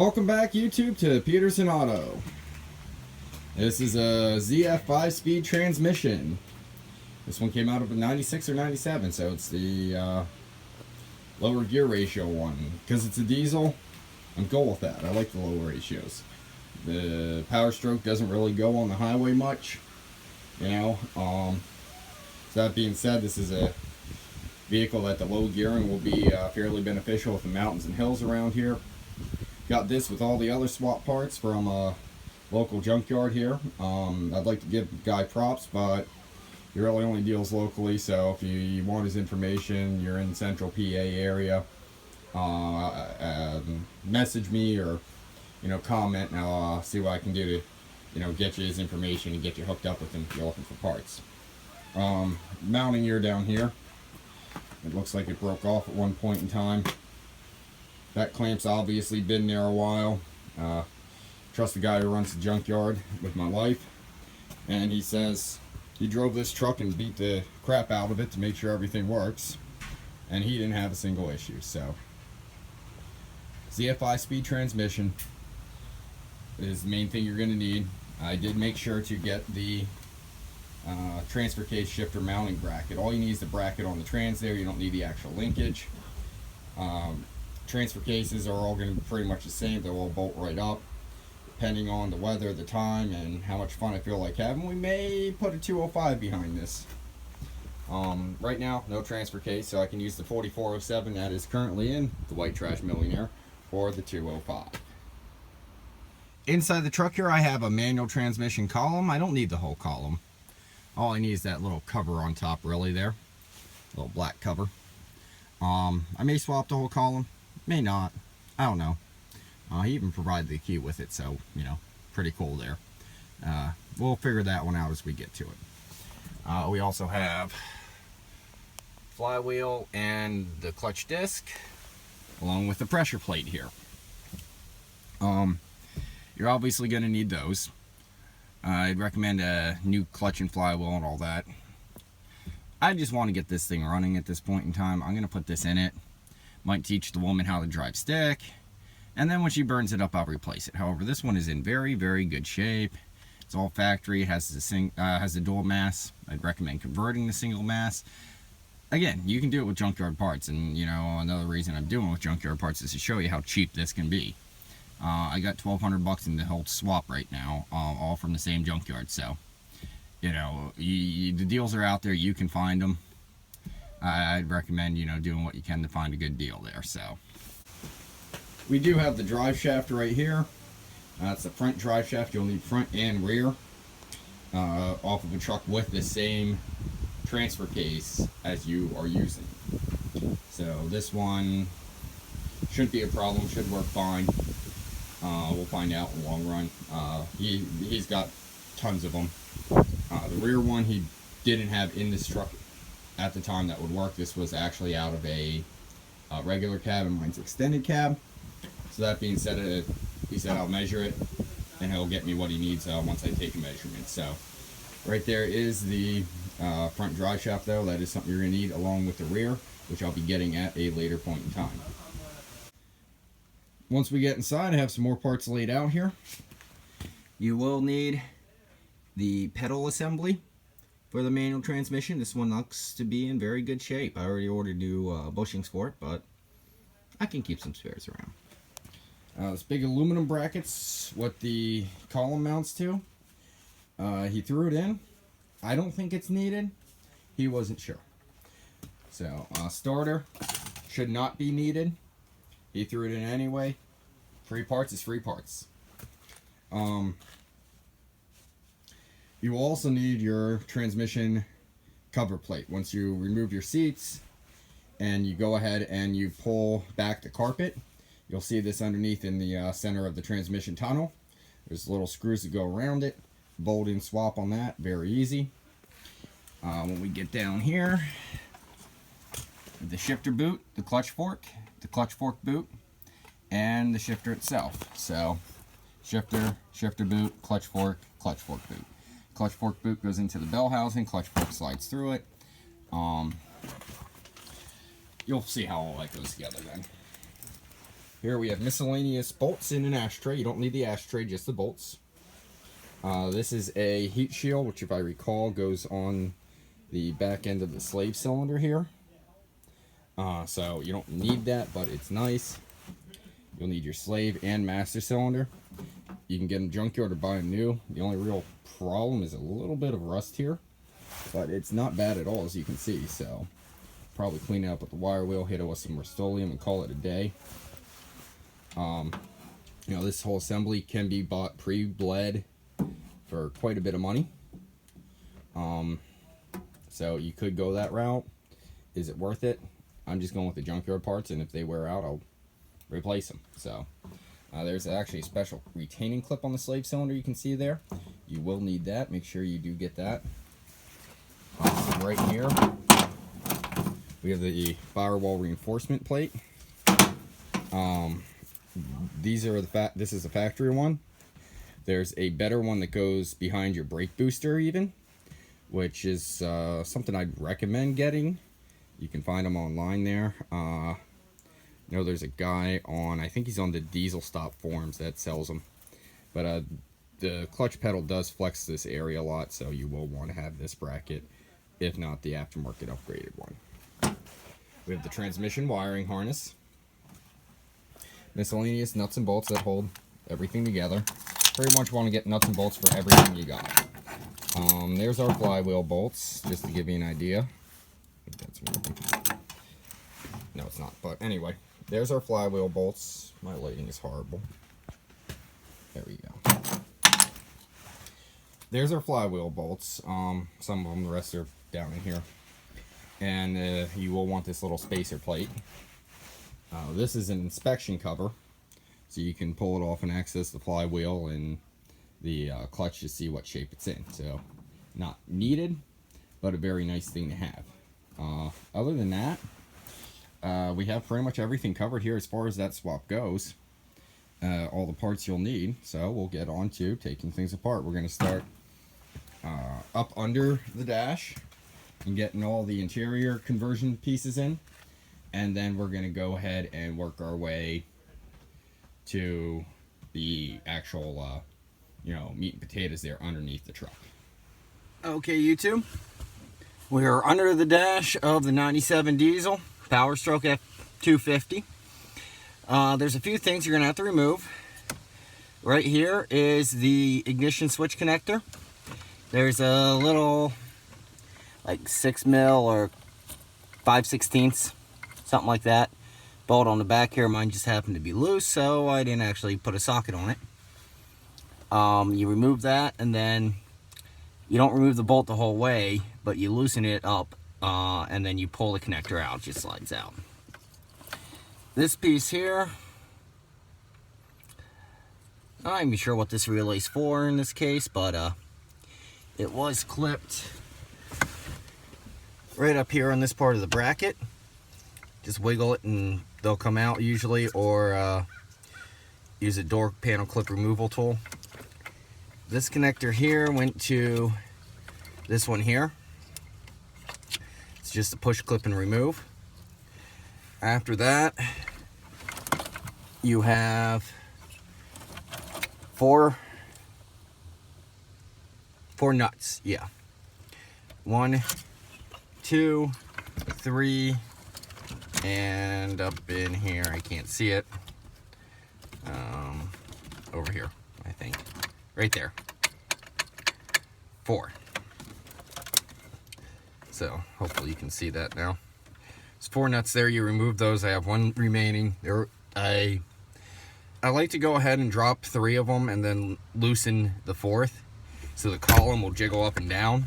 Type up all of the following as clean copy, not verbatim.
Welcome back, YouTube, to Peterson Auto. This is a ZF5 speed transmission. This one came out of a 96 or 97, so it's the lower gear ratio one. Because it's a diesel, I'm cool with that. I like the low ratios. The Powerstroke doesn't really go on the highway much, you know. So that being said, this is a vehicle that the low gearing will be fairly beneficial with the mountains and hills around here. Got this with all the other swap parts from a local junkyard here. I'd like to give the guy props, but he really only deals locally, so if you want his information, you're in the central PA area, message me or, you know, comment, and I'll see what I can do to, you know, get you his information and get you hooked up with him if you're looking for parts. Mounting gear down here. It looks like it broke off at one point in time. That clamp's obviously been there a while. Trust the guy who runs the junkyard with my life. And he says he drove this truck and beat the crap out of it to make sure everything works. And he didn't have a single issue. So, ZF5 speed transmission is the main thing you're going to need. I did make sure to get the transfer case shifter mounting bracket. All you need is the bracket on the trans there. You don't need the actual linkage. Transfer cases are all going to be pretty much the same. They'll all bolt right up. Depending on the weather, the time, and how much fun I feel like having, we may put a 205 behind this. Right now, no transfer case, so I can use the 4407 that is currently in the White Trash Millionaire or the 205. Inside the truck here, I have a manual transmission column. I don't need the whole column. All I need is that little cover on top, really, there. Little black cover. I may swap the whole column. May not. I don't know. He even provided the key with it, so, you know, pretty cool there. We'll figure that one out as we get to it. We also have flywheel and the clutch disc, along with the pressure plate here. You're obviously going to need those. I'd recommend a new clutch and flywheel and all that. I just want to get this thing running at this point in time. I'm going to put this in it. Might teach the woman how to drive stick, and then when she burns it up, I'll replace it. However, this one is in very, very good shape. It's all factory. It has the dual mass. I'd recommend converting the single mass. Again, you can do it with junkyard parts, and you know, another reason I'm doing it with junkyard parts is to show you how cheap this can be. I got $1,200 in the whole swap right now, all from the same junkyard. So, you know, the deals are out there. You can find them. I'd recommend, you know, doing what you can to find a good deal there. So, we do have the drive shaft right here. It's the front drive shaft. You'll need front and rear off of a truck with the same transfer case as you are using. So this one shouldn't be a problem. Should work fine. We'll find out in the long run. He's got tons of them. The rear one he didn't have in this truck at the time that would work. This was actually out of a regular cab, and mine's extended cab. So that being said, he said I'll measure it and he'll get me what he needs once I take a measurement. So right there is the front drive shaft, though. That is something you're going to need along with the rear, which I'll be getting at a later point in time. Once we get inside, I have some more parts laid out here. You will need the pedal assembly for the manual transmission. This one looks to be in very good shape. I already ordered new bushings for it, but I can keep some spares around. This big aluminum bracket's what the column mounts to. He threw it in. I don't think it's needed. He wasn't sure. So, starter should not be needed. He threw it in anyway. Free parts is free parts. You will also need your transmission cover plate. Once you remove your seats and you go ahead and you pull back the carpet, you'll see this underneath in the center of the transmission tunnel. There's little screws that go around it. Bolt and swap on that, very easy. When we get down here, the shifter boot, the clutch fork boot, and the shifter itself. So, shifter boot, clutch fork boot. Clutch fork boot goes into the bell housing, clutch fork slides through it. You'll see how all that goes together then. Here we have miscellaneous bolts in an ashtray. You don't need the ashtray, just the bolts. This is a heat shield, which if I recall goes on the back end of the slave cylinder here. So you don't need that, but it's nice. You'll need your slave and master cylinder. You can get them junkyard or buy them new. The only real problem is a little bit of rust here, but it's not bad at all, as you can see. So probably clean it up with the wire wheel, hit it with some Rust-Oleum, and call it a day. You know, this whole assembly can be bought pre-bled for quite a bit of money. So you could go that route. Is it worth it? I'm just going with the junkyard parts, and if they wear out, I'll replace them. So there's actually a special retaining clip on the slave cylinder you can see there. You will need that. Make sure you do get that. Right here we have the firewall reinforcement plate. These are this is the factory one. There's a better one that goes behind your brake booster even, which is something I'd recommend getting. You can find them online there. You know, there's a guy on, I think he's on the Diesel Stop forums that sells them. But the clutch pedal does flex this area a lot, so you will want to have this bracket, if not the aftermarket upgraded one. We have the transmission wiring harness. Miscellaneous nuts and bolts that hold everything together. Pretty much want to get nuts and bolts for everything you got. There's our flywheel bolts, just to give you an idea. I think that's one. No, it's not. But anyway, there's our flywheel bolts. My lighting is horrible. There we go. There's our flywheel bolts. Some of them, the rest are down in here. And you will want this little spacer plate. This is an inspection cover, so you can pull it off and access the flywheel and the clutch to see what shape it's in. So, not needed, but a very nice thing to have. Other than that, we have pretty much everything covered here as far as that swap goes. All the parts you'll need, so we'll get on to taking things apart. We're going to start up under the dash and getting all the interior conversion pieces in. And then we're going to go ahead and work our way to the actual, you know, meat and potatoes there underneath the truck. Okay, YouTube. We are under the dash of the 97 diesel Powerstroke F250. There's a few things you're going to have to remove. Right here is the ignition switch connector. There's a little, like 6 mil or 5/16, something like that, bolt on the back here. Mine just happened to be loose, so I didn't actually put a socket on it. You remove that, and then you don't remove the bolt the whole way, but you loosen it up, and then you pull the connector out. It just slides out. This piece here, I'm not even sure what this relay's for in this case, but it was clipped right up here on this part of the bracket. Just wiggle it and they'll come out usually, or use a door panel clip removal tool. This connector here went to this one here. It's just a push, clip, and remove. After that, you have four nuts. Yeah. 1, 2, 3, and up in here, I can't see it. Over here, I think. Right there. 4. So, hopefully you can see that now. There's 4 nuts there. You remove those. I have 1 remaining. I like to go ahead and drop 3 of them and then loosen the 4th, so the column will jiggle up and down.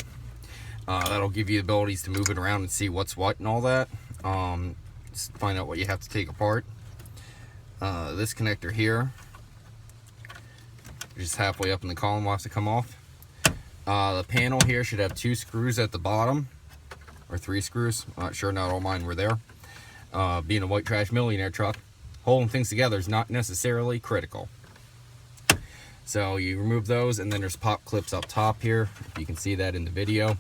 That'll give you the abilities to move it around and see what's what and all that. Just find out what you have to take apart. This connector here, just halfway up in the column, will have to come off. The panel here should have 2 screws at the bottom, or 3 screws. I'm not sure, not all mine were there. Being a White Trash Millionaire truck, holding things together is not necessarily critical. So you remove those, and then there's pop clips up top here, if you can see that in the video.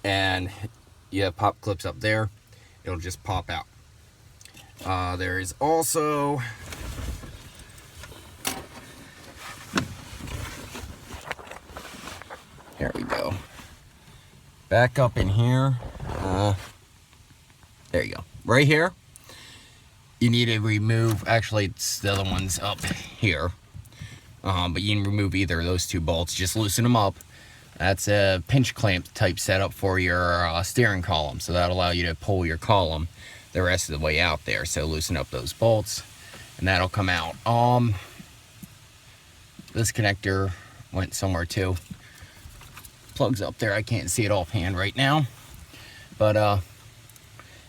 And you have pop clips up there, it'll just pop out. There is also here we go. Back up in here. There you go. Right here. You need to remove, actually it's the other one's up here. But you can remove either of those two bolts. Just loosen them up. That's a pinch clamp type setup for your steering column. So that'll allow you to pull your column the rest of the way out there. So loosen up those bolts and that'll come out. This connector went somewhere too. Plugs up there. I can't see it offhand right now. But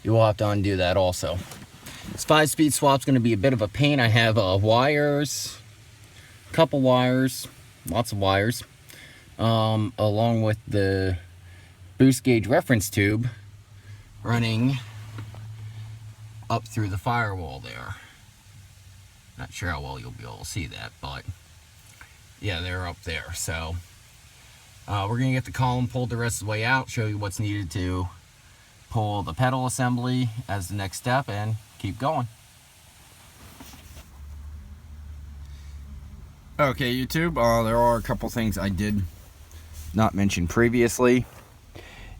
you will have to undo that also. This 5-speed swap's going to be a bit of a pain. I have wires, a couple wires, lots of wires, along with the boost gauge reference tube running up through the firewall there. Not sure how well you'll be able to see that, but yeah, they're up there. So we're going to get the column pulled the rest of the way out, show you what's needed to pull the pedal assembly as the next step, and keep going. Okay, YouTube, there are a couple things I did not mention previously.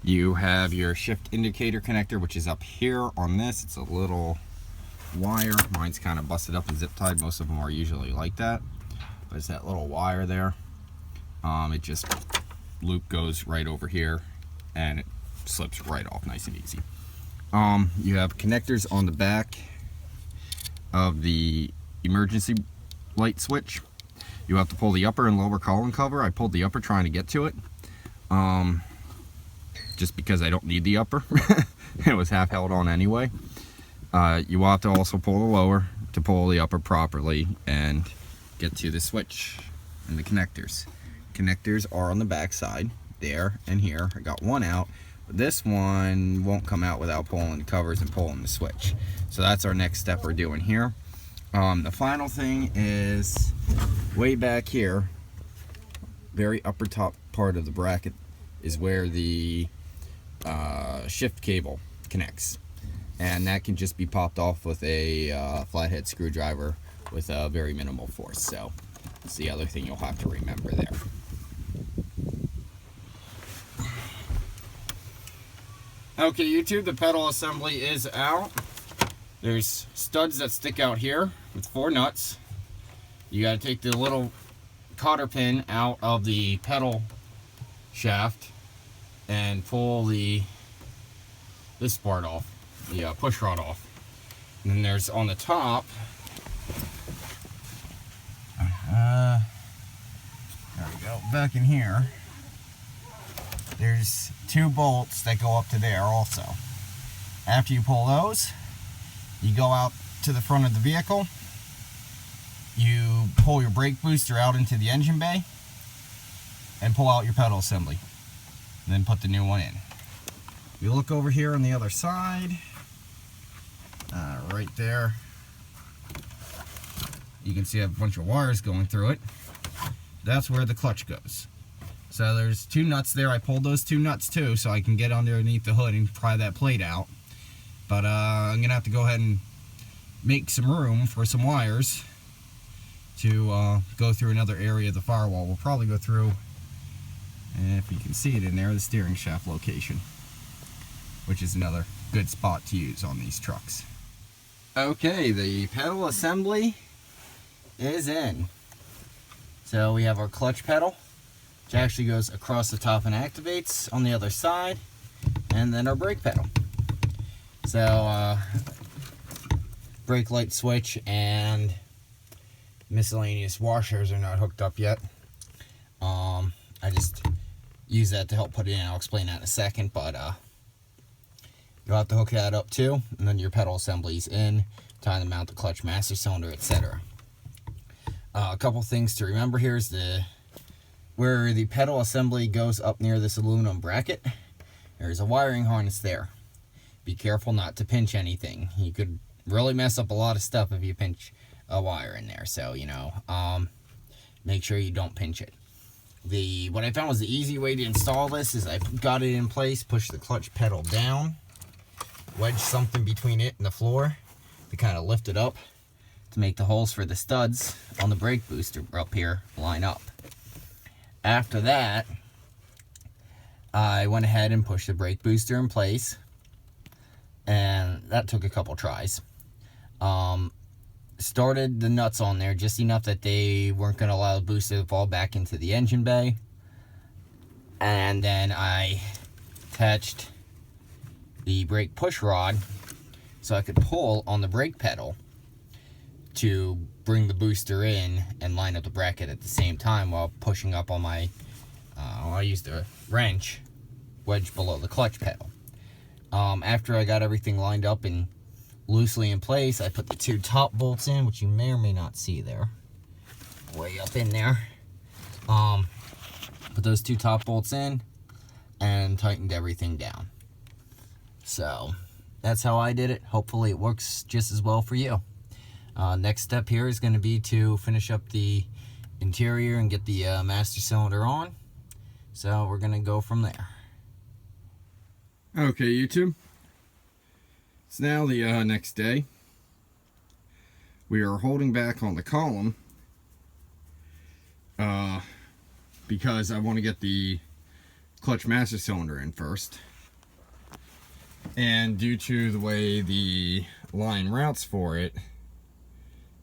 You have your shift indicator connector, which is up here on this. It's a little wire. Mine's kind of busted up and zip tied. Most of them are usually like that. But it's that little wire there. It just loop goes right over here and it slips right off nice and easy. You have connectors on the back of the emergency light switch. You have to pull the upper and lower column cover. I pulled the upper trying to get to it, just because I don't need the upper. It was half held on anyway. You will have to also pull the lower to pull the upper properly and get to the switch and the connectors. Connectors are on the back side there and here. I got one out, but this one won't come out without pulling the covers and pulling the switch. So that's our next step we're doing here. The final thing is way back here, very upper top part of the bracket is where the shift cable connects, and that can just be popped off with a flathead screwdriver with a very minimal force. So that's the other thing you'll have to remember there. Okay, YouTube, the pedal assembly is out. There's studs that stick out here with 4 nuts. You got to take the little cotter pin out of the pedal shaft and pull this part off, the push rod off. And then there's on the top, there we go, back in here, there's 2 bolts that go up to there also. After you pull those, you go out to the front of the vehicle, you pull your brake booster out into the engine bay, and pull out your pedal assembly, and then put the new one in. You look over here on the other side, right there, you can see a bunch of wires going through it. That's where the clutch goes. So there's 2 nuts there. I pulled those 2 nuts too, so I can get underneath the hood and pry that plate out. But I'm gonna have to go ahead and make some room for some wires to go through another area of the firewall. We'll probably go through, and if you can see it in there, the steering shaft location, which is another good spot to use on these trucks. Okay, the pedal assembly is in. So we have our clutch pedal, which actually goes across the top and activates on the other side, and then our brake pedal. So brake light switch and miscellaneous washers are not hooked up yet. I just use that to help put it in. I'll explain that in a second, but you'll have to hook that up too, and then your pedal assembly's in, time to mount the clutch, master cylinder, etc. A couple things to remember here is where the pedal assembly goes up near this aluminum bracket, there's a wiring harness there. Be careful not to pinch anything. You could really mess up a lot of stuff if you pinch a wire in there. So, you know, make sure you don't pinch it. What I found was the easy way to install this is I got it in place, push the clutch pedal down, wedge something between it and the floor. to kind of lift it up to make the holes for the studs on the brake booster up here line up. After that, I went ahead and pushed the brake booster in place, and that took a couple tries. Started the nuts on there just enough that they weren't going to allow the booster to fall back into the engine bay, and then I attached the brake push rod so I could pull on the brake pedal to bring the booster in and line up the bracket at the same time while pushing up on my I used a wrench wedged below the clutch pedal. After I got everything lined up and loosely in place, I put the 2 top bolts in, which you may or may not see there, way up in there. Put those 2 top bolts in and tightened everything down. So that's how I did it. Hopefully it works just as well for you. Next step here is going to be to finish up the interior and get the master cylinder on. So we're going to go from there. Okay, YouTube. It's now the next day. We are holding back on the column because I want to get the clutch master cylinder in first. And due to the way the line routes for it,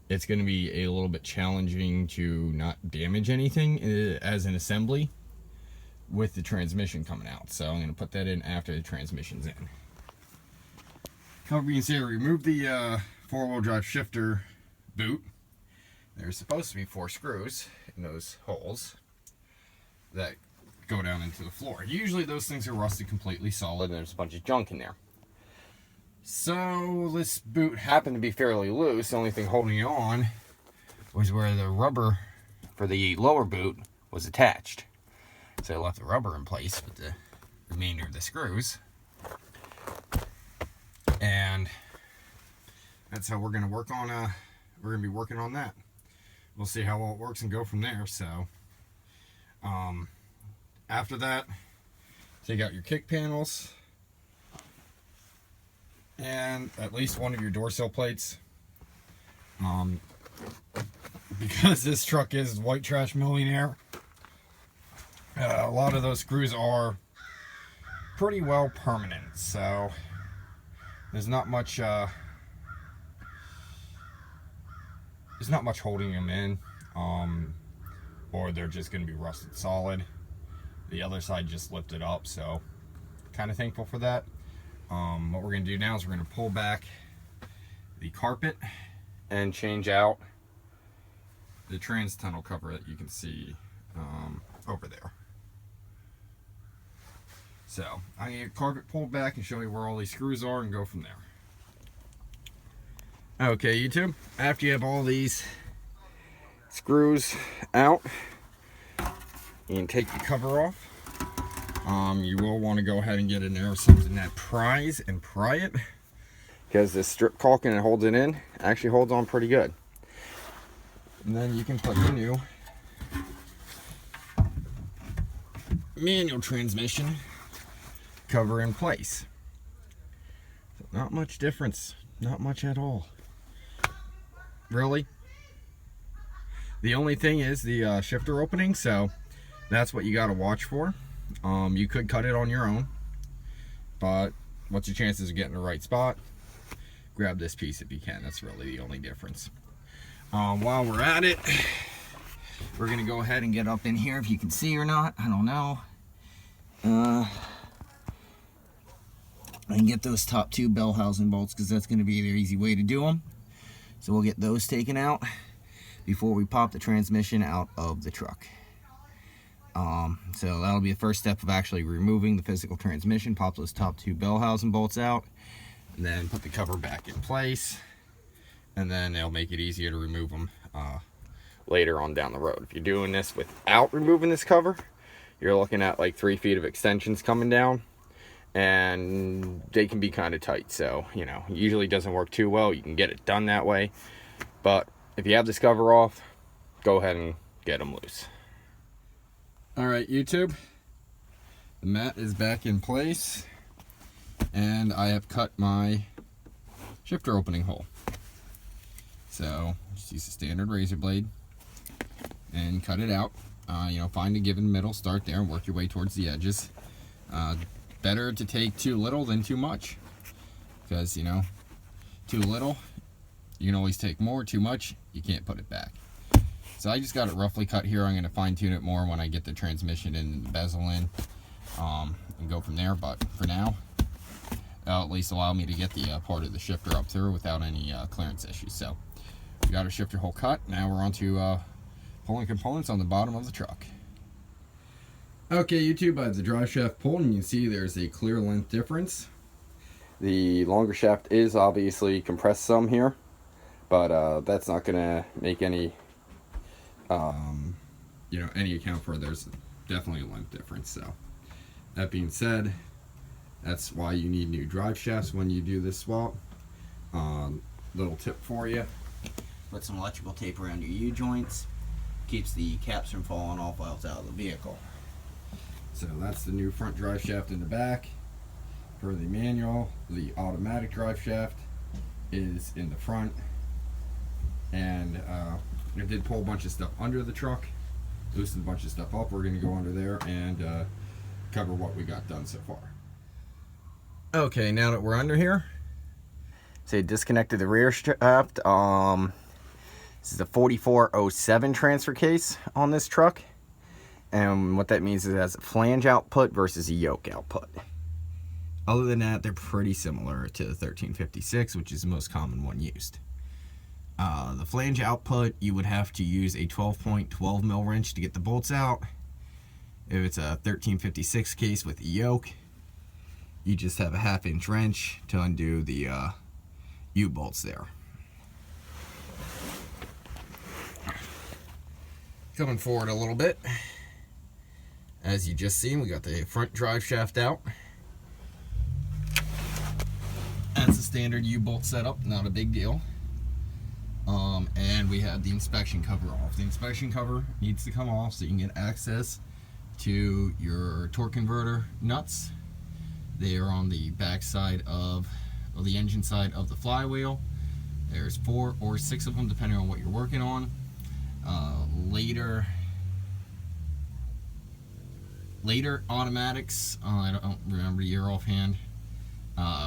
it's going to be a little bit challenging to not damage anything as an assembly with the transmission coming out. So I'm going to put that in after the transmission's in. However, you can see I removed the 4-wheel drive shifter boot. There's supposed to be 4 screws in those holes that go down into the floor. Usually those things are rusted completely solid and there's a bunch of junk in there. So this boot happened to be fairly loose. The only thing holding it on was where the rubber for the lower boot was attached. So I left the rubber in place with the remainder of the screws. And that's how we're going to work on, we're going to be working on that. We'll see how well it works and go from there. So, after that, take out your kick panels and at least one of your door sill plates. Because this truck is White Trash Millionaire, a lot of those screws are pretty well permanent, so there's not much holding them in, or they're just going to be rusted solid. The other side just lifted up, so kind of thankful for that. What we're going to do now is we're going to pull back the carpet and change out the trans tunnel cover that you can see over there. So I'm going to get carpet pulled back and show you where all these screws are and go from there. Okay, YouTube, after you have all these screws out, you can take the cover off. You will want to go ahead and get in there with something that pries and pry it, because this strip caulking that holds it in actually holds on pretty good. And then you can put your new manual transmission cover in place. So not much difference, not much at all, really. The only thing is the shifter opening, so that's what you got to watch for. You could cut it on your own, but what's your chances of getting the right spot? Grab this piece if you can. That's really the only difference. While we're at it, we're gonna go ahead and get up in here, if you can see or not, I don't know. And get those top 2 bell housing bolts, because that's going to be the easy way to do them. So we'll get those taken out before we pop the transmission out of the truck. So that'll be the first step of actually removing the physical transmission. Pop those top 2 bell housing bolts out, and then put the cover back in place, and then it'll make it easier to remove them later on down the road. If you're doing this without removing this cover, you're looking at like 3 feet of extensions coming down, and they can be kind of tight. So, you know, it usually doesn't work too well. You can get it done that way, but if you have this cover off, go ahead and get them loose. Alright, YouTube, the mat is back in place, and I have cut my shifter opening hole. So just use a standard razor blade and cut it out. You know, find a given middle, start there and work your way towards the edges. Better to take too little than too much, because, you know, too little, you can always take more. Too much, you can't put it back. So I just got it roughly cut here. I'm going to fine tune it more when I get the transmission and the bezel in, and go from there. But for now, at least allow me to get the part of the shifter up through without any clearance issues. So we got our shifter hole cut. Now we're on to pulling components on the bottom of the truck. Okay, YouTube, I have the drive shaft pulled, and you can see there's a clear length difference. The longer shaft is obviously compressed some here, but that's not going to make any, you know, any account for. There's definitely a length difference. So that being said, that's why you need new drive shafts when you do this swap. Little tip for you: put some electrical tape around your U-joints. Keeps the caps from falling off while it's out of the vehicle. So that's the new front drive shaft in the back. For the manual, the automatic drive shaft is in the front. And I did pull a bunch of stuff under the truck, loosened a bunch of stuff up. We're going to go under there and cover what we got done so far. Okay, now that we're under here, so I disconnected the rear shaft. This is a 4407 transfer case on this truck. And what that means is it has a flange output versus a yoke output. Other than that, they're pretty similar to the 1356, which is the most common one used. The flange output, you would have to use a 12.12 mil wrench to get the bolts out. If it's a 1356 case with a yoke, you just have a 1/2 inch wrench to undo the U-bolts there. Coming forward a little bit, as you just seen, we got the front drive shaft out. That's a standard U-bolt setup, not a big deal. And we have the inspection cover off. The inspection cover needs to come off so you can get access to your torque converter nuts. They are on the back side of the engine side of the flywheel. There's 4 or 6 of them depending on what you're working on. Later automatics, I don't remember the year offhand,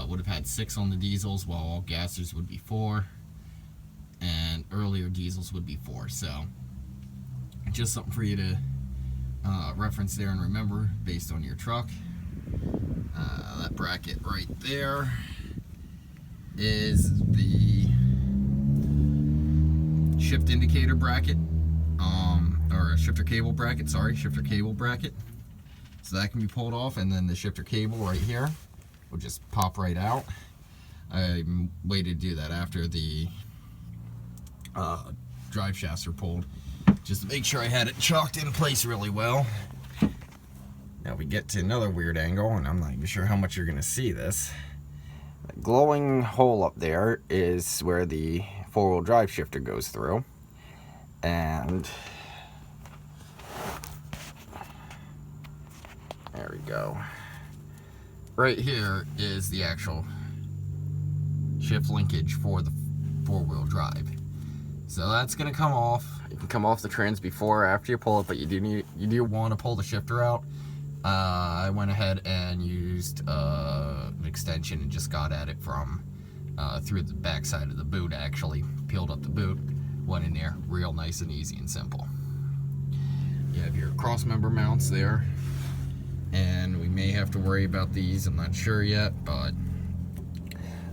would have had 6 on the diesels, while all gassers would be 4, and earlier diesels would be 4. So just something for you to reference there and remember based on your truck. That bracket right there is the shift indicator bracket, or a shifter cable bracket, shifter cable bracket. So that can be pulled off, and then the shifter cable right here will just pop right out. I waited to do that after the drive shafts are pulled, just to make sure I had it chalked in place really well. Now we get to another weird angle, and I'm not even sure how much you're going to see this. The glowing hole up there is where the 4-wheel drive shifter goes through, and there we go. Right here is the actual shift linkage for the 4-wheel drive. So that's going to come off. It can come off the trans before or after you pull it, but you do want to pull the shifter out. I went ahead and used an extension and just got at it from through the back side of the boot. Actually peeled up the boot, went in there, real nice and easy and simple. You have your cross member mounts there, and we may have to worry about these, I'm not sure yet, but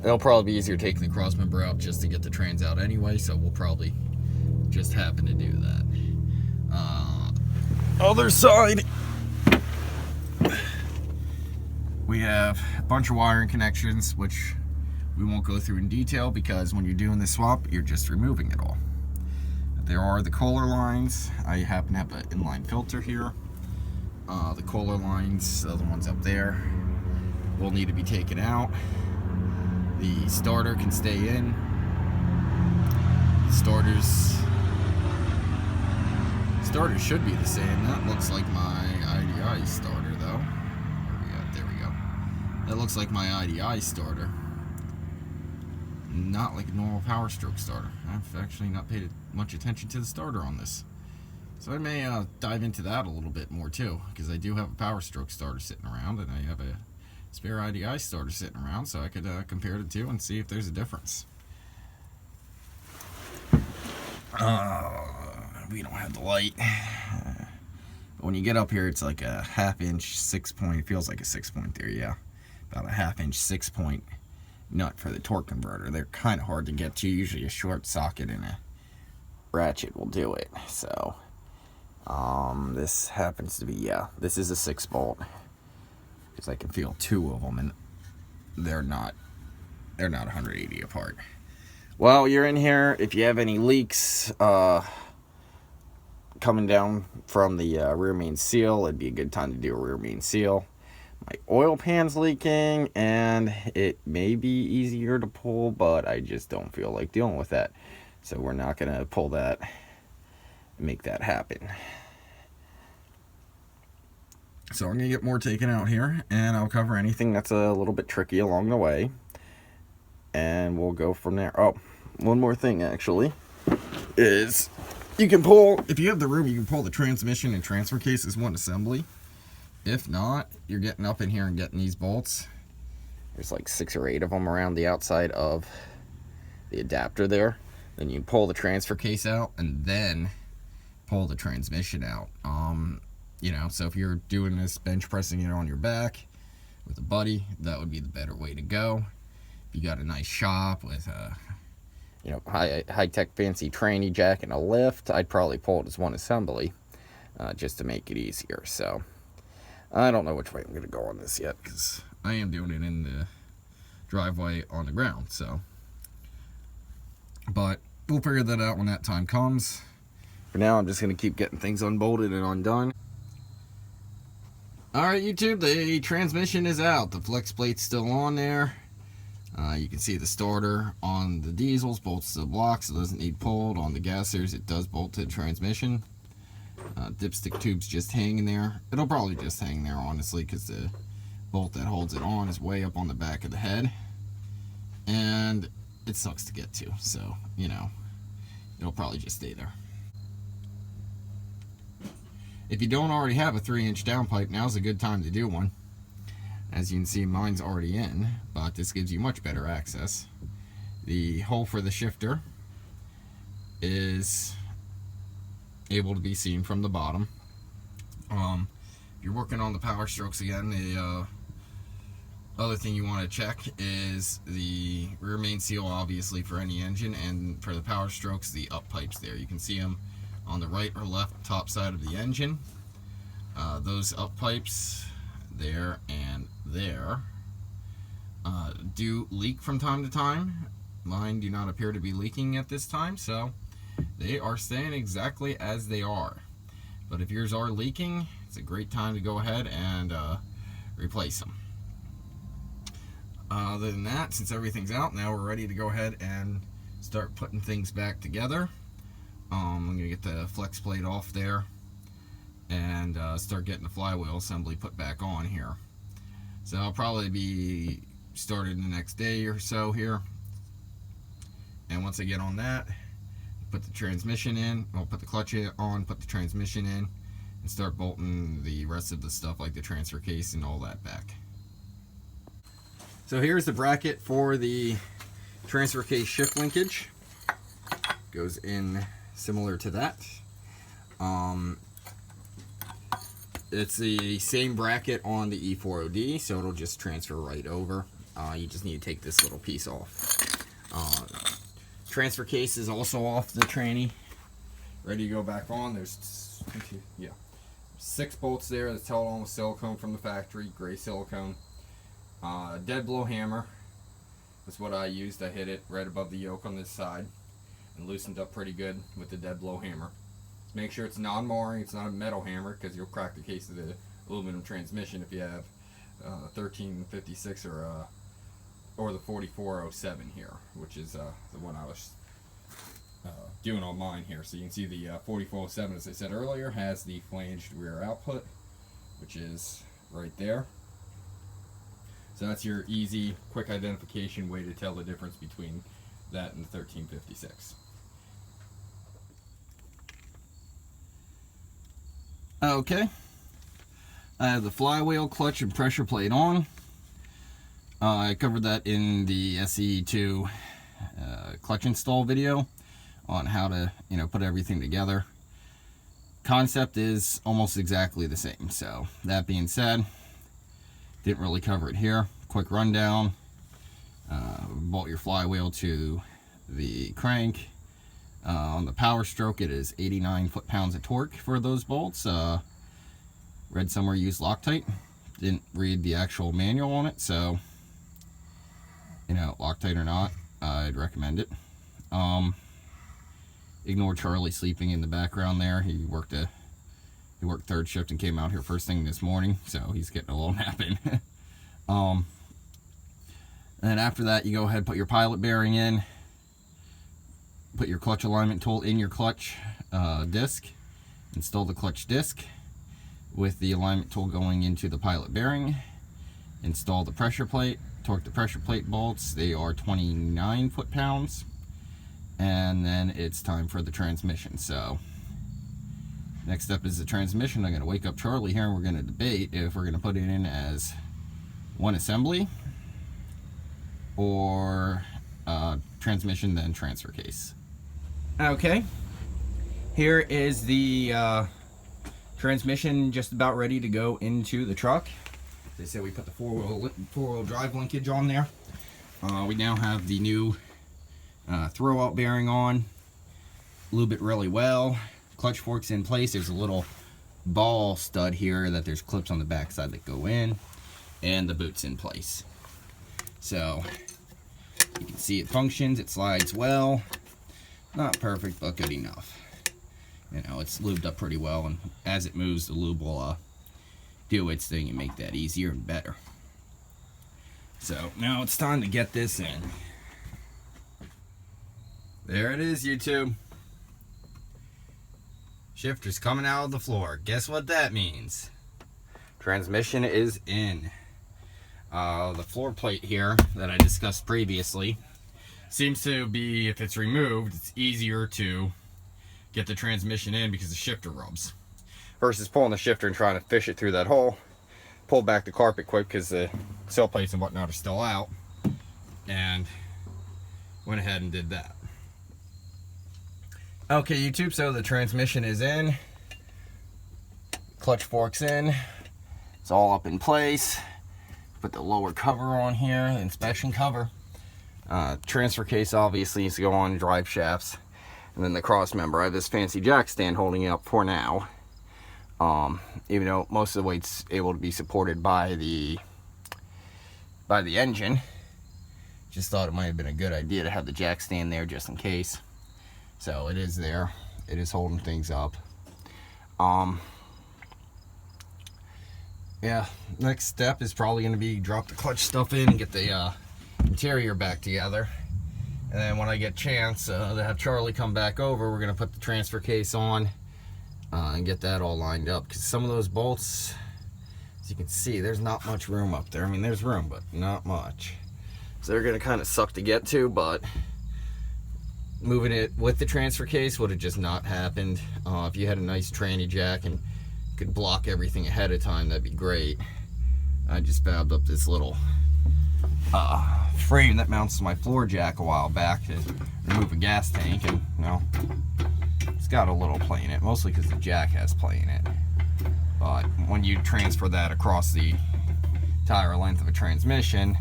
it'll probably be easier taking the cross member out just to get the trans out anyway, so we'll probably just happen to do that. Other side, we have a bunch of wiring connections, which we won't go through in detail because when you're doing the swap, you're just removing it all. There are the Kohler lines. I happen to have an inline filter here. The Kohler lines, the other ones up there, will need to be taken out. The starter can stay in. The starters should be the same. That looks like my IDI starter though. There we go. That looks like my IDI starter. not like a normal Powerstroke starter. I've actually not paid much attention to the starter on this. So I may dive into that a little bit more too, because I do have a Powerstroke starter sitting around, and I have a spare IDI starter sitting around, so I could compare the two and see if there's a difference. We don't have the light. But when you get up here, it's like a 1/2 inch 6-point. It feels like a 6-point there, yeah. About a 1/2 inch 6-point nut for the torque converter. They're kind of hard to get to. Usually a short socket and a ratchet will do it. So this happens to be, yeah, this is a 6-bolt, because I can feel 2 of them, and they're not 180 apart. Well, you're in here. If you have any leaks coming down from the rear main seal, it'd be a good time to do a rear main seal. My oil pan's leaking, and it may be easier to pull, but I just don't feel like dealing with that. So we're not going to pull that and make that happen. So I'm going to get more taken out here, and I'll cover anything that's a little bit tricky along the way, and we'll go from there. Oh, one more thing actually is you can pull, if you have the room, you can pull the transmission and transfer case as one assembly. If not, you're getting up in here and getting these bolts. There's like 6 or 8 of them around the outside of the adapter there. Then you pull the transfer case out and then pull the transmission out. You know, so if you're doing this bench pressing it on your back with a buddy, that would be the better way to go. If you got a nice shop with a, you know, high-tech fancy tranny jack and a lift, I'd probably pull it as one assembly just to make it easier. So I don't know which way I'm going to go on this yet, because I am doing it in the driveway on the ground. So, but we'll figure that out when that time comes. For now, I'm just going to keep getting things unbolted and undone. Alright, YouTube, the transmission is out. The flex plate's still on there. You can see the starter on the diesels bolts to the block, so it doesn't need pulled. On the gassers, it does bolt to the transmission. Dipstick tube's just hanging there. It'll probably just hang there, honestly, because the bolt that holds it on is way up on the back of the head. And it sucks to get to, so, you know, it'll probably just stay there. If you don't already have a 3-inch downpipe, now's a good time to do one. As you can see, mine's already in, but this gives you much better access. The hole for the shifter is able to be seen from the bottom. If you're working on the Powerstrokes again, the other thing you want to check is the rear main seal, obviously, for any engine, and for the Powerstrokes, the up pipes there. You can see them on the right or left top side of the engine. Those up pipes there and there do leak from time to time. Mine do not appear to be leaking at this time, so they are staying exactly as they are. But if yours are leaking, it's a great time to go ahead and replace them. Other than that, since everything's out, now we're ready to go ahead and start putting things back together. I'm going to get the flex plate off there and start getting the flywheel assembly put back on here. So I'll probably be started in the next day or so here. And once I get on that, put the transmission in, I'll put the clutch on, put the transmission in, and start bolting the rest of the stuff like the transfer case and all that back. So here's the bracket for the transfer case shift linkage. Goes in similar to that. It's the same bracket on the E4OD, so it'll just transfer right over. You just need to take this little piece off. Transfer case is also off the tranny, ready to go back on. There's 6 bolts there that's held on with silicone from the factory, gray silicone. Dead blow hammer is what I used. I hit it right above the yoke on this side and loosened up pretty good with the dead blow hammer. Just make sure it's non-marring, it's not a metal hammer, because you'll crack the case of the aluminum transmission if you have 1356 or the 4407 here, which is the one I was doing on mine here. So you can see the 4407, as I said earlier, has the flanged rear output, which is right there. So that's your easy, quick identification way to tell the difference between that and the 1356. Okay, I have the flywheel, clutch, and pressure plate on. I covered that in the SE2 clutch install video on how to, put everything together. Concept is almost exactly the same. So that being said, didn't really cover it here. Quick rundown. Bolt your flywheel to the crank. On the Powerstroke, it is 89 foot-pounds of torque for those bolts. Read somewhere use Loctite. Didn't read the actual manual on it, so Loctite or not, I'd recommend it. Ignore Charlie sleeping in the background there. He worked third shift and came out here first thing this morning, so he's getting a little nap in. And then after that, you go ahead and put your pilot bearing in. Put your clutch alignment tool in your clutch disc. Install the clutch disc with the alignment tool going into the pilot bearing. Install the pressure plate. Torque the pressure plate bolts. They are 29 foot-pounds. And then it's time for the transmission. So next step is the transmission. I'm going to wake up Charlie here and we're going to debate if we're going to put it in as one assembly or transmission then transfer case. Okay, here is the transmission just about ready to go into the truck. They said we put the four-wheel drive linkage on there. We now have the new throwout bearing on. Lube it really well. Clutch forks in place. There's a little ball stud here that there's clips on the back side that go in, and the boot's in place. So you can see it functions. It slides well. Not perfect, but good enough. It's lubed up pretty well, and as it moves, the lube will do its thing and make that easier and better. So now it's time to get this in. There it is, YouTube. Shifter's coming out of the floor. Guess what that means? Transmission is in. The floor plate here that I discussed previously seems to be, if it's removed, it's easier to get the transmission in because the shifter rubs. Versus pulling the shifter and trying to fish it through that hole. Pull back the carpet quick because the sill plates and whatnot are still out. And went ahead and did that. Okay, YouTube, so the transmission is in. Clutch fork's in. It's all up in place. Put the lower cover on here, the inspection cover. Transfer case obviously needs to go on drive shafts. And then the cross member. I have this fancy jack stand holding it up for now. Even though most of the weight's able to be supported by the engine. Just thought it might have been a good idea to have the jack stand there just in case. So it is there. It is holding things up. Yeah, next step is probably going to be drop the clutch stuff in and get the interior back together. And then when I get a chance to have Charlie come back over, we're going to put the transfer case on and get that all lined up. Because some of those bolts, as you can see, there's not much room up there. I mean, there's room, but not much. So they're going to kind of suck to get to, but moving it with the transfer case would have just not happened. If you had a nice tranny jack and could block everything ahead of time, that'd be great. I just fabbed up this little frame that mounts to my floor jack a while back to remove a gas tank, and it's got a little play in it, mostly because the jack has play in it. But when you transfer that across the entire length of a transmission,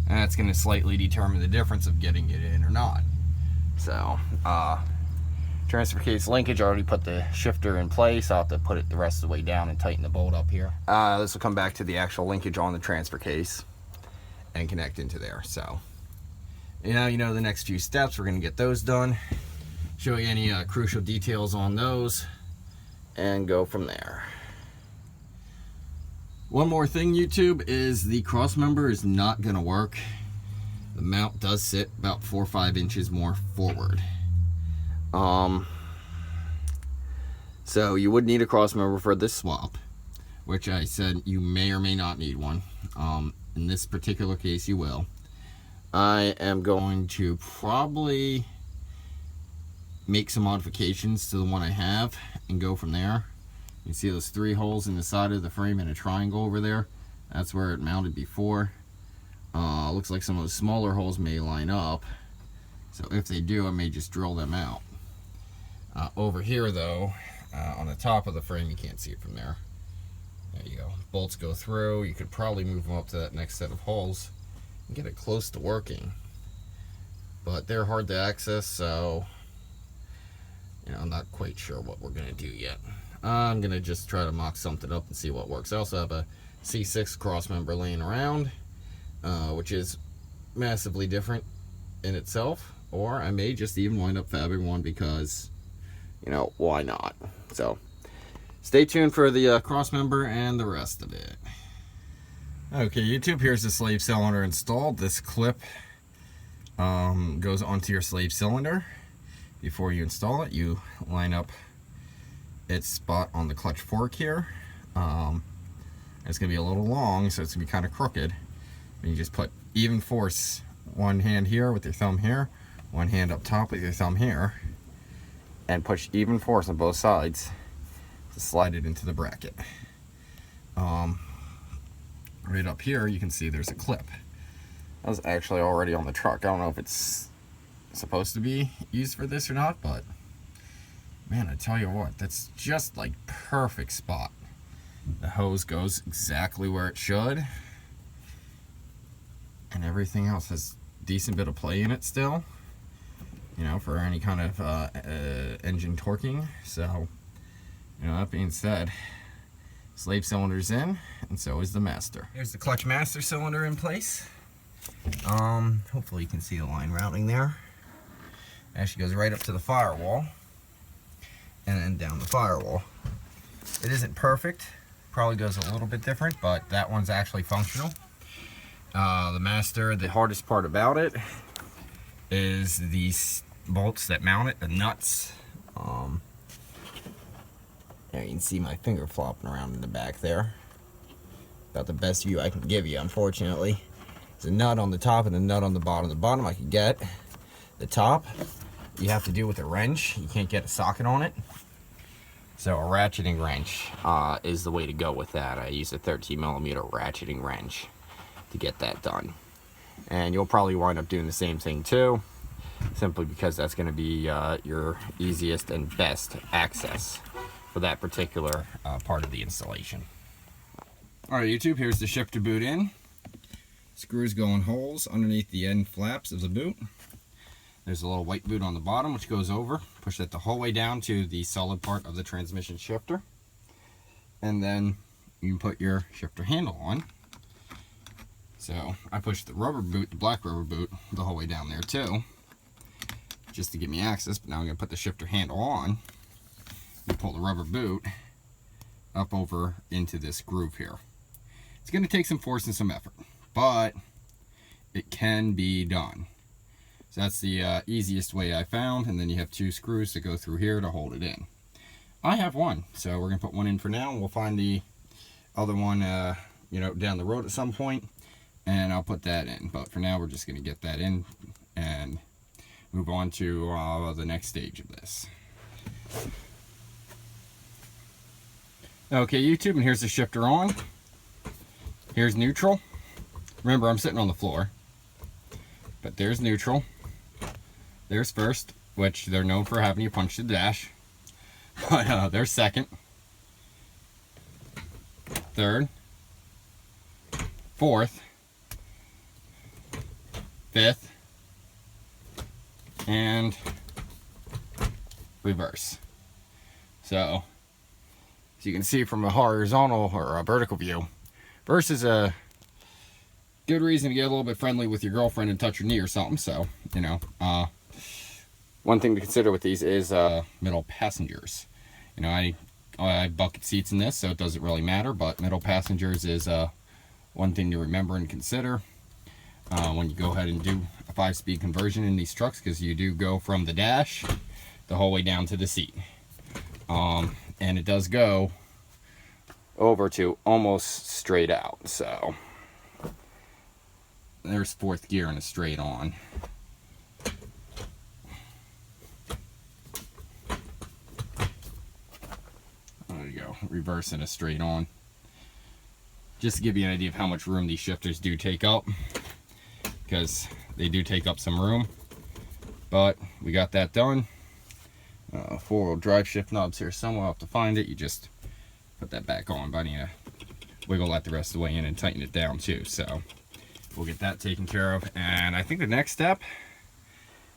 that's going to slightly determine the difference of getting it in or not. So transfer case linkage, I already put the shifter in place. I'll have to put it the rest of the way down and tighten the bolt up here. This will come back to the actual linkage on the transfer case and connect into there. So you know the next few steps, we're going to get those done, show you any crucial details on those, and go from there. One more thing, YouTube, is the cross member is not going to work. The mount does sit about 4 or 5 inches more forward. So you would need a cross member for this swap, which I said you may or may not need one. In this particular case, you will. I am going to probably make some modifications to the one I have and go from there. You see those 3 holes in the side of the frame and a triangle over there? That's where it mounted before. Looks like some of the smaller holes may line up, so if they do, I may just drill them out. Over here though, on the top of the frame, you can't see it from there. There you go. Bolts go through. You could probably move them up to that next set of holes and get it close to working, but they're hard to access, so I'm not quite sure what we're gonna do yet. I'm gonna just try to mock something up and see what works. I also have a C6 crossmember laying around, which is massively different in itself, or I may just even wind up fabbing one because, why not? So stay tuned for the crossmember and the rest of it. Okay, YouTube, here's the slave cylinder installed. This clip goes onto your slave cylinder. Before you install it, you line up its spot on the clutch fork here. It's going to be a little long, so it's going to be kind of crooked. And you just put even force, one hand here with your thumb here, one hand up top with your thumb here, and push even force on both sides to slide it into the bracket. Right up here, you can see there's a clip. That was actually already on the truck. I don't know if it's supposed to be used for this or not, but man, I tell you what, that's just like perfect spot. The hose goes exactly where it should, and everything else has a decent bit of play in it still, for any kind of engine torquing. So, that being said, slave cylinder's in, and so is the master. Here's the clutch master cylinder in place. Hopefully you can see the line routing there. Actually goes right up to the firewall and then down the firewall. It isn't perfect, probably goes a little bit different, but that one's actually functional. The master, the hardest part about it is these bolts that mount it, the nuts. There you can see my finger flopping around in the back there. About the best view I can give you, unfortunately. There's a nut on the top and a nut on the bottom. The bottom I can get. The top, you have to do with a wrench. You can't get a socket on it. So a ratcheting wrench is the way to go with that. I use a 13mm ratcheting wrench to get that done. And you'll probably wind up doing the same thing too, simply because that's going to be your easiest and best access for that particular part of the installation. Alright YouTube, here's the shifter boot in. Screws go in holes underneath the end flaps of the boot. There's a little white boot on the bottom which goes over. Push that the whole way down to the solid part of the transmission shifter. And then you can put your shifter handle on. So I pushed the rubber boot, the black rubber boot, the whole way down there too, just to give me access. But now I'm going to put the shifter handle on and pull the rubber boot up over into this groove here. It's going to take some force and some effort, but it can be done. So that's the easiest way I found, and then you have 2 screws to go through here to hold it in. I have one, so we're going to put one in for now, and we'll find the other one down the road at some point, and I'll put that in. But for now, we're just going to get that in and move on to the next stage of this. Okay, YouTube, and here's the shifter on. Here's neutral. Remember, I'm sitting on the floor. But there's neutral. There's first, which they're known for having you punch the dash. But there's second. Third. Fourth. Fifth. And reverse. So, as you can see from a horizontal or a vertical view, reverse is a good reason to get a little bit friendly with your girlfriend and touch her knee or something. So, one thing to consider with these is middle passengers. I bucket seats in this, so it doesn't really matter, but middle passengers is one thing to remember and consider when you go ahead and do a 5-speed conversion in these trucks, because you do go from the dash the whole way down to the seat. And it does go over to almost straight out, so there's fourth gear in a straight on. There you go, reverse in a straight on. Just to give you an idea of how much room these shifters do take up, because they do take up some room. But we got that done. Four-wheel drive shift knobs here somewhere. I'll have to find it. You just put that back on, but I need to wiggle that the rest of the way in and tighten it down too. So we'll get that taken care of. And I think the next step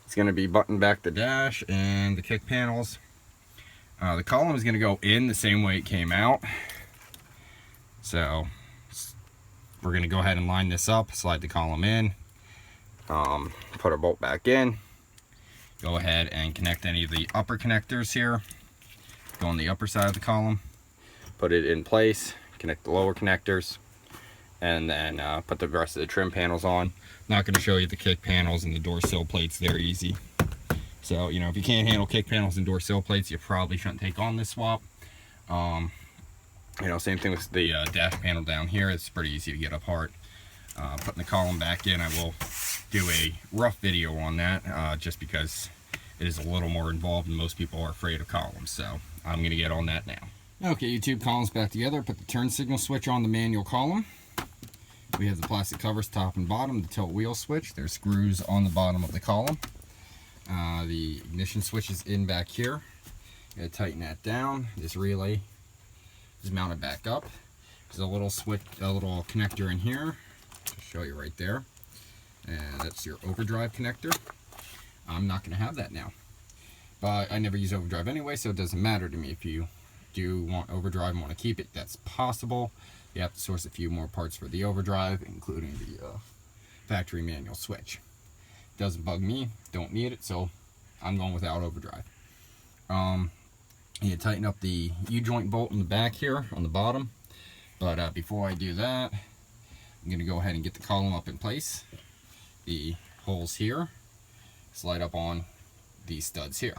is going to be button back the dash and the kick panels. The column is going to go in the same way it came out. So we're going to go ahead and line this up, slide the column in, put our bolt back in, go ahead and connect any of the upper connectors here, go on the upper side of the column, put it in place, connect the lower connectors, and then put the rest of the trim panels on. Not going to show you the kick panels and the door sill plates, they're easy. So, you know, if you can't handle kick panels and door sill plates, you probably shouldn't take on this swap. You know, same thing with the dash panel down here. It's pretty easy to get apart. Putting the column back in, I will do a rough video on that, just because it is a little more involved and most people are afraid of columns. So I'm going to get on that now. Okay, YouTube, columns back together. Put the turn signal switch on the manual column. We have the plastic covers top and bottom, the tilt wheel switch. There's screws on the bottom of the column. The ignition switch is in back here. Gotta tighten that down. This relay is mounted back up. There's a little switch, a little connector in here. I'll show you right there. And that's your overdrive connector. I'm not gonna have that now, but I never use overdrive anyway, so it doesn't matter to me. If you do want overdrive and want to keep it, that's possible. You have to source a few more parts for the overdrive, including the factory manual switch. Doesn't bug me, don't need it, so I'm going without overdrive. You tighten up the U-joint bolt in the back here on the bottom, but before I do that, I'm going to go ahead and get the column up in place. The holes here slide up on these studs here,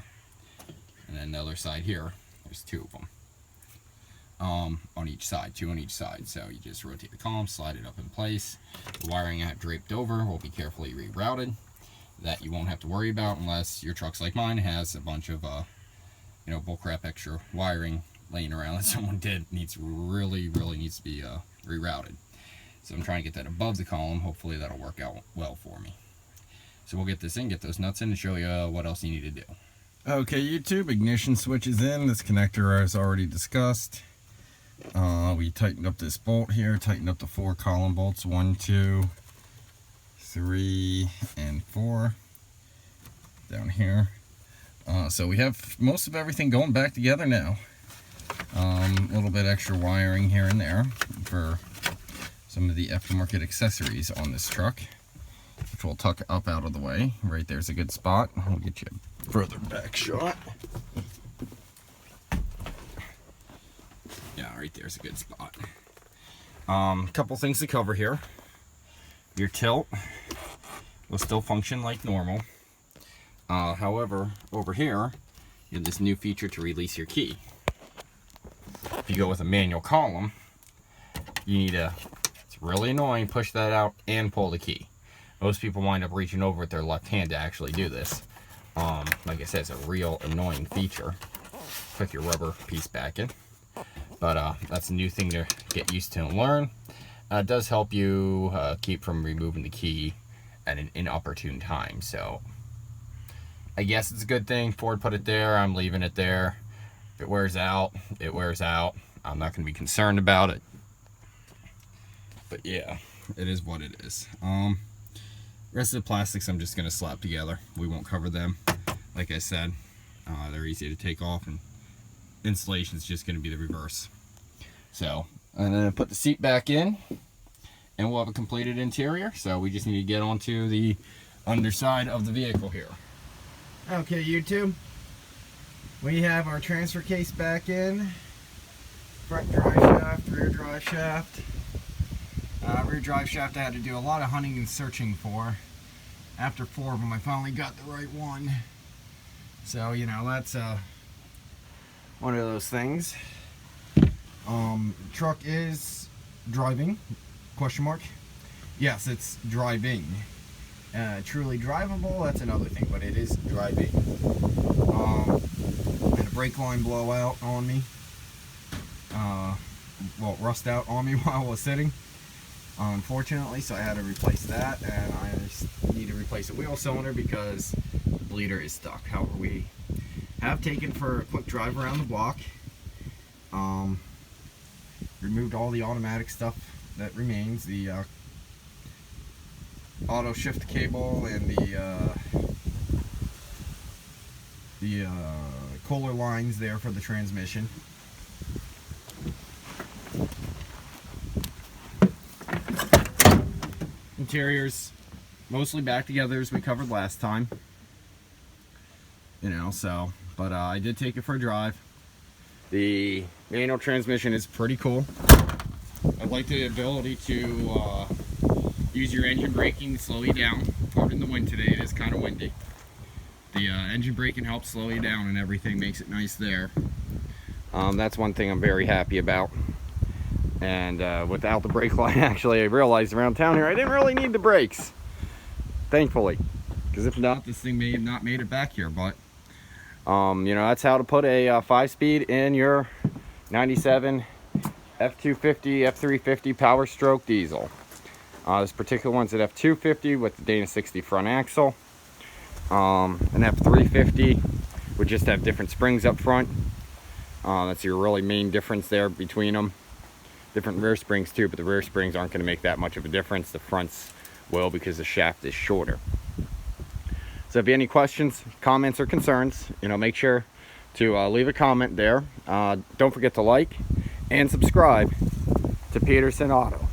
and then the other side here, there's two of them on each side, two on each side. So you just rotate the column, slide it up in place. The wiring I have draped over will be carefully rerouted. That you won't have to worry about unless your truck's like mine, has a bunch of you know, bullcrap extra wiring laying around that someone did. Really needs to be rerouted. So I'm trying to get that above the column. Hopefully that'll work out well for me. So we'll get this in, get those nuts in, and show you what else you need to do. Okay, YouTube, ignition switch is in. This connector is already discussed. We tightened up this bolt here, tightened up the 4 column bolts, 1, 2, 3, and 4 down here. So we have most of everything going back together now. A little bit extra wiring here and there for some of the aftermarket accessories on this truck, which we'll tuck up out of the way. Right there's a good spot. I'll get you a further back shot. Yeah, right there's a good spot. Couple things to cover here. Your tilt will still function like normal. However, over here, you have this new feature to release your key. If you go with a manual column, you need to, it's really annoying, push that out and pull the key. Most people wind up reaching over with their left hand to actually do this. Like I said, it's a real annoying feature. Put your rubber piece back in. But that's a new thing to get used to and learn. It does help you keep from removing the key at an inopportune time. So I guess it's a good thing. Ford put it there. I'm leaving it there. If it wears out, it wears out. I'm not going to be concerned about it. But yeah, it is what it is. Rest of the plastics I'm just going to slap together. We won't cover them. Like I said, they're easy to take off, and installation is just going to be the reverse. So I'm going to put the seat back in, and we'll have a completed interior. So we just need to get onto the underside of the vehicle here. Okay, YouTube, we have our transfer case back in. Front drive shaft, rear drive shaft. Rear drive shaft I had to do a lot of hunting and searching for. After 4 of them, I finally got the right one. So, you know, that's one of those things. Truck is driving, question mark. Yes, it's driving. Truly drivable, that's another thing, but it is driving. Had a brake line blowout on me. Well, rust out on me while I was sitting, unfortunately, so I had to replace that, and I need to replace a wheel cylinder because the bleeder is stuck. However, we have taken for a quick drive around the block, removed all the automatic stuff that remains, the auto shift cable and the Kohler lines there for the transmission. Interior's mostly back together as we covered last time, you know, so, but I did take it for a drive. The manual transmission is pretty cool. I like the ability to use your engine braking to slow you down. Out in the wind today, it is kind of windy. The engine braking helps slow you down and everything, makes it nice there. That's one thing I'm very happy about. And without the brake line, actually, I realized around town here I didn't really need the brakes, thankfully, because if not, this thing may have not made it back here. But you know, that's how to put a 5-speed in your 97 F250 F350 Powerstroke diesel. This particular one's an F250 with the Dana 60 front axle. An F350 would just have different springs up front. That's your really main difference there between them. Different rear springs too, but the rear springs aren't going to make that much of a difference. The fronts will, because the shaft is shorter. So if you have any questions, comments, or concerns, you know, make sure to leave a comment there. Don't forget to like and subscribe to Peterson Auto.